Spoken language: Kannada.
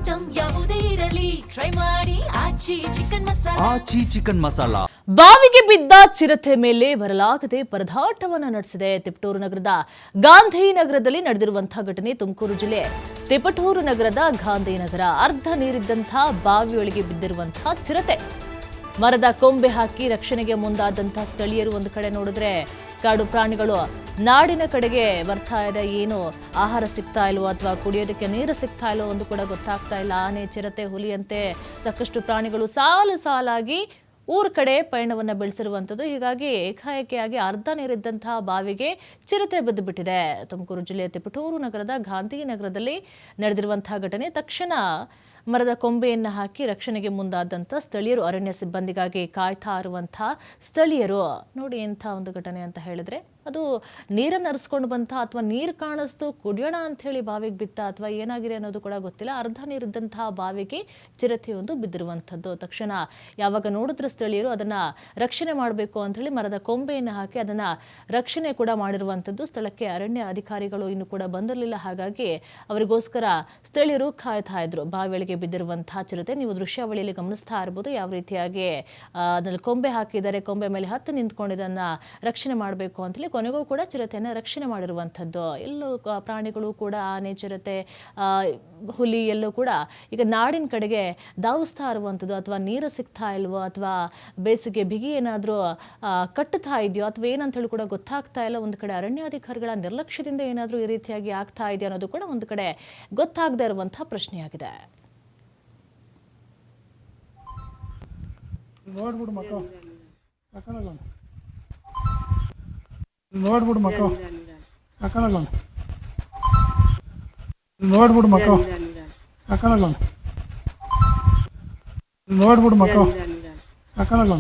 ಐಟಂ ಯಾವುದೇ ಇರಲಿ ಟ್ರೈ ಮಾಡಿ ಆಚಿ ಚಿಕನ್ ಮಸಾಲಾ. ಬಾವಿಗೆ ಬಿದ್ದ ಚಿರತೆ ಮೇಲೆ ಬರಲಾಗದೆ ಪರದಾಟವನ್ನು ನಡೆಸಿದೆ. ತಿಪಟೂರು ನಗರದ ಗಾಂಧಿನಗರದಲ್ಲಿ ನಡೆದಿರುವಂತಹ ಘಟನೆ ತುಮಕೂರು ಜಿಲ್ಲೆ ತಿಪಟೂರು ನಗರದ ಗಾಂಧಿನಗರ. ಅರ್ಧ ನೀರಿದ್ದಂತಹ ಬಾವಿಯೊಳಗೆ ಬಿದ್ದಿರುವಂತಹ ಚಿರತೆ. ಮರದ ಕೊಂಬೆ ಹಾಕಿ ರಕ್ಷಣೆಗೆ ಮುಂದಾದಂತಹ ಸ್ಥಳೀಯರು ಒಂದು ಕಡೆ ನೋಡಿದ್ರೆ ಕಾಡು ಪ್ರಾಣಿಗಳು ನಾಡಿನ ಕಡೆಗೆ ಬರ್ತಾ ಇದೆ. ಏನು ಆಹಾರ ಸಿಗ್ತಾ ಇಲ್ವೋ ಅಥವಾ ಕುಡಿಯೋದಕ್ಕೆ ನೀರು ಸಿಗ್ತಾ ಇಲ್ವೋ ಒಂದು ಕೂಡ ಗೊತ್ತಾಗ್ತಾ ಇಲ್ಲ. ಆನೆ, ಚಿರತೆ, ಹುಲಿಯಂತೆ ಸಾಕಷ್ಟು ಪ್ರಾಣಿಗಳು ಸಾಲು ಸಾಲಾಗಿ ಊರ ಕಡೆ ಪಯಣವನ್ನು ಬೆಳೆಸಿರುವಂಥದ್ದು. ಹೀಗಾಗಿ ಏಕಾಏಕಿಯಾಗಿ ಅರ್ಧ ನೀರಿದ್ದಂತಹ ಬಾವಿಗೆ ಚಿರತೆ ಬಿದ್ದು ಬಿಟ್ಟಿದೆ. ತುಮಕೂರು ಜಿಲ್ಲೆಯ ತಿಪಟೂರು ನಗರದ ಗಾಂಧಿನಗರದಲ್ಲಿ ನಡೆದಿರುವಂತಹ ಘಟನೆ. ತಕ್ಷಣ ಮರದ ಕೊಂಬೆಯನ್ನು ಹಾಕಿ ರಕ್ಷಣೆಗೆ ಮುಂದಾದಂಥ ಸ್ಥಳೀಯರು, ಅರಣ್ಯ ಸಿಬ್ಬಂದಿಗಾಗಿ ಕಾಯ್ತಾ ಇರುವಂತಹ ಸ್ಥಳೀಯರು. ನೋಡಿ ಎಂಥ ಒಂದು ಘಟನೆ ಅಂತ ಹೇಳಿದ್ರೆ, ಅದು ನೀರನ್ನು ಹರಿಸ್ಕೊಂಡು ಬಂತ ಅಥವಾ ನೀರು ಕಾಣಿಸ್ತು ಕುಡಿಯೋಣ ಅಂತ ಹೇಳಿ ಬಾವಿಗೆ ಬಿತ್ತ ಅಥವಾ ಏನಾಗಿದೆ ಅನ್ನೋದು ಕೂಡ ಗೊತ್ತಿಲ್ಲ. ಅರ್ಧ ನೀರಿದ್ದಂತಹ ಬಾವಿಗೆ ಚಿರತೆಯೊಂದು ಬಿದ್ದಿರುವಂಥದ್ದು. ತಕ್ಷಣ ಯಾವಾಗ ನೋಡಿದ್ರೆ ಸ್ಥಳೀಯರು ಅದನ್ನು ರಕ್ಷಣೆ ಮಾಡಬೇಕು ಅಂತ ಹೇಳಿ ಮರದ ಕೊಂಬೆಯನ್ನು ಹಾಕಿ ಅದನ್ನು ರಕ್ಷಣೆ ಕೂಡ ಮಾಡಿರುವಂಥದ್ದು. ಸ್ಥಳಕ್ಕೆ ಅರಣ್ಯ ಅಧಿಕಾರಿಗಳು ಇನ್ನೂ ಕೂಡ ಬಂದಿರಲಿಲ್ಲ. ಹಾಗಾಗಿ ಅವರಿಗೋಸ್ಕರ ಸ್ಥಳೀಯರು ಕಾಯ್ತಾ ಇದ್ರು. ಬಾವಿಯೊಳಗೆ ಬಿದ್ದಿರುವಂತಹ ಚಿರತೆ ನೀವು ದೃಶ್ಯಾವಳಿಯಲ್ಲಿ ಗಮನಿಸ್ತಾ ಇರ್ಬೋದು. ಯಾವ ರೀತಿಯಾಗಿ ಅದರಲ್ಲಿ ಕೊಂಬೆ ಹಾಕಿದ್ದಾರೆ, ಕೊಂಬೆ ಮೇಲೆ ಹತ್ತು ನಿಂತ್ಕೊಂಡಿದ್ದನ್ನ ರಕ್ಷಣೆ ಮಾಡಬೇಕು ಅಂತೇಳಿ ಕೊನೆಗೂ ಕೂಡ ಚಿರತೆಯನ್ನು ರಕ್ಷಣೆ ಮಾಡಿರುವಂಥದ್ದು. ಎಲ್ಲೂ ಪ್ರಾಣಿಗಳು ಕೂಡ ಆನೆ, ಚಿರತೆ, ಹುಲಿ ಎಲ್ಲೂ ಕೂಡ ಈಗ ನಾಡಿನ ಕಡೆಗೆ ಧಾವಿಸ್ತಾ ಇರುವಂಥದ್ದು. ಅಥವಾ ನೀರು ಸಿಗ್ತಾ ಇಲ್ವೋ ಅಥವಾ ಬೇಸಿಗೆ ಬಿಗಿ ಏನಾದರೂ ಕಟ್ಟುತ್ತಾ ಇದೆಯೋ ಅಥವಾ ಏನಂತ ಹೇಳಿ ಕೂಡ ಗೊತ್ತಾಗ್ತಾ ಇಲ್ಲ. ಒಂದು ಕಡೆ ಅರಣ್ಯಾಧಿಕಾರಿಗಳ ನಿರ್ಲಕ್ಷ್ಯದಿಂದ ಏನಾದರೂ ಈ ರೀತಿಯಾಗಿ ಆಗ್ತಾ ಇದೆಯಾ ಅನ್ನೋದು ಕೂಡ ಒಂದು ಕಡೆ ಗೊತ್ತಾಗದೇ ಇರುವಂತಹ ಪ್ರಶ್ನೆಯಾಗಿದೆ. ನೋಡ್ಬಿಡು ಮಕ್ಕಳು ಸಾಕಾಗಲ್ಲ, ನೋಡ್ಬಿಡು ಮಕ್ಕಳು ಸಾಕಾಗಲ್ಲ, ನೋಡ್ಬಿಡು ಮಕ್ಕಳು ಸಾಕಾಗಲ್ಲ, ನೋಡ್ಬಿಡು ಮಕ್ಕಳು ಸಾಕಾಗಲ್ಲ.